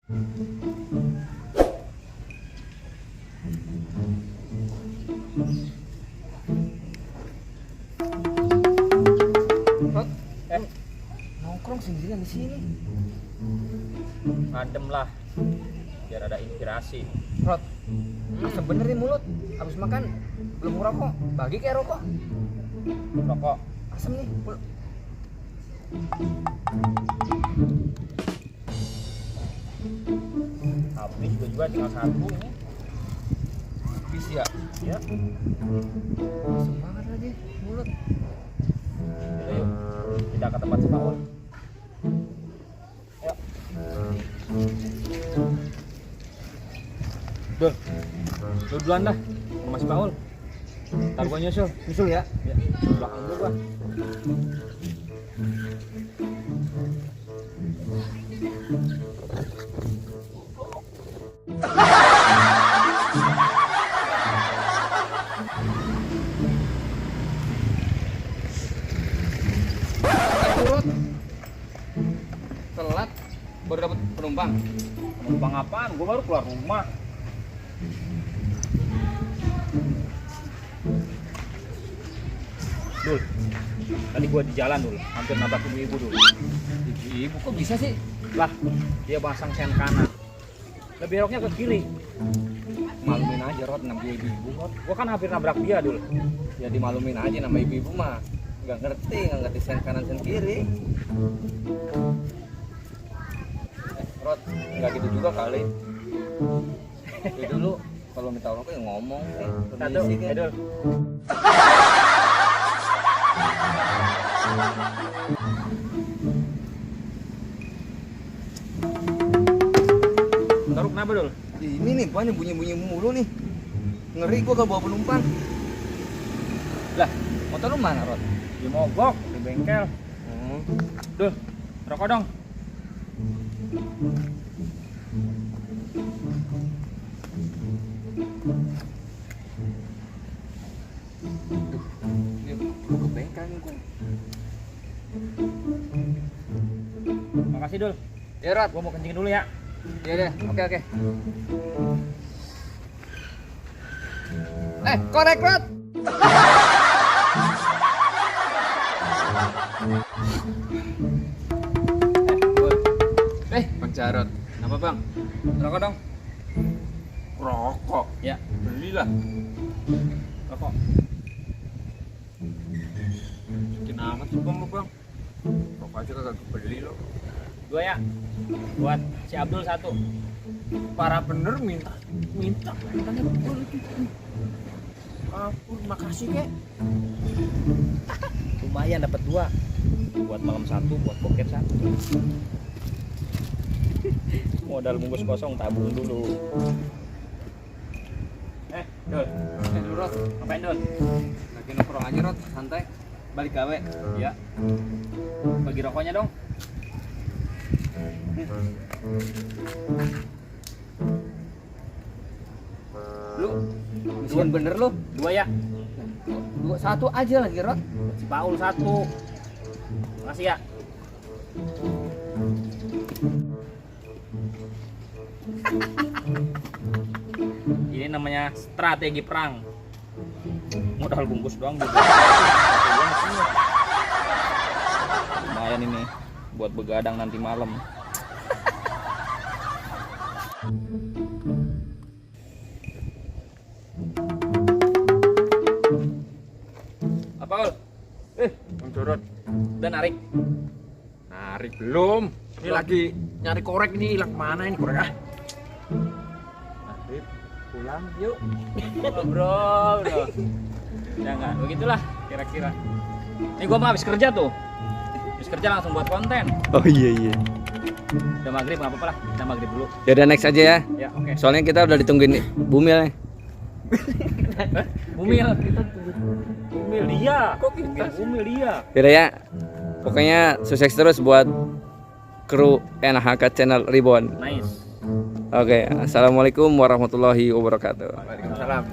Rod, nongkrong sendirian di sini. Adem lah, biar ada inspirasi. Rod, asam bener nih mulut. Habis makan belum ngerokok, bagi kayak rokok. Rokok. Asam nih. Habis juga tinggal satu ini. Habis ya? Ya. Asam banget lagi mulut. Yuk, kita ke tempat si Paul. Yuk. Dul, lu duluan dah, sama si Paul. Ntar gua nyusul. Nyusul ya? Ya, belakang dulu gua. Rod, telat baru dapat penumpang. Penumpang apaan? Gua baru keluar rumah. Dul, tadi gua di jalan dulu, hampir nabrak ibu-ibu dulu. Ibu kok bisa sih? Lah, dia pasang sen kanan. Lah beloknya ke kiri. Malumin aja Rod, namanya ibu-ibu Rod. Gua kan hampir nabrak dia dulu. Ya dimalumin aja nama ibu-ibu mah. Nggak ngerti sen kanan sen kiri. Rod, nggak gitu juga kali. Itu dulu kalau minta rokok ya ngomong. Satu, Dul. Taruh kenapa Dul? Ini nih banyak bunyi-bunyi mulu nih. Ngeri gua gak bawa penumpang. Lah, motor lu mana Rod? Di mogok, di bengkel. Dul, rokok dong. Ini gua ke bengkel nih gua. Makasih Dul. Ya Rod, Gua mau kencing dulu ya. iya deh, oke. Korek Rod. Bang Jarot. Apa bang? Rokok dong. Rokok. Ya, Belilah. Rokok. bikin amat sih bang lu bang. Rokok aja kagak beli lo. 2 ya. Buat si Abdul 1. Parah bener mintanya bubur itu. Ampun, makasih kek. Lumayan dapat 2. Buat malam 1, buat poket 1. Modal bungkus kosong tabung dulu. Dul. Dulu Rod, Ngapain Dul? lagi nongkrong aja Rod, santai. Balik gawe. Ya. Bagi rokoknya dong. Lu misian bener lu. 2 ya. Satu aja lagi Rod. Si Paul 1. Makasih ya. Ini namanya strategi perang. Modal bungkus doang juga. Lumayan ini buat begadang nanti malam. Apa Ul? Bang Jarot, Udah narik? narik belum? Ini lagi nyari korek ini, hilang kemana ini korek ah? Arif, pulang yuk. Bro. Ya enggak, begitulah kira-kira. Ini gua mah habis kerja tuh. Habis kerja langsung buat konten. Oh iya. Udah maghrib nggak apa-apa lah, kita maghrib dulu. Ya udah next aja ya. Ya oke. Soalnya kita udah ditungguin Bumil nih. Bumil. Bumil dia. Kok kita? Bumil dia. Yaudah ya. Pokoknya sukses terus buat kru NHK Channel Reborn. Nice. Oke, assalamualaikum warahmatullahi wabarakatuh. Waalaikumsalam.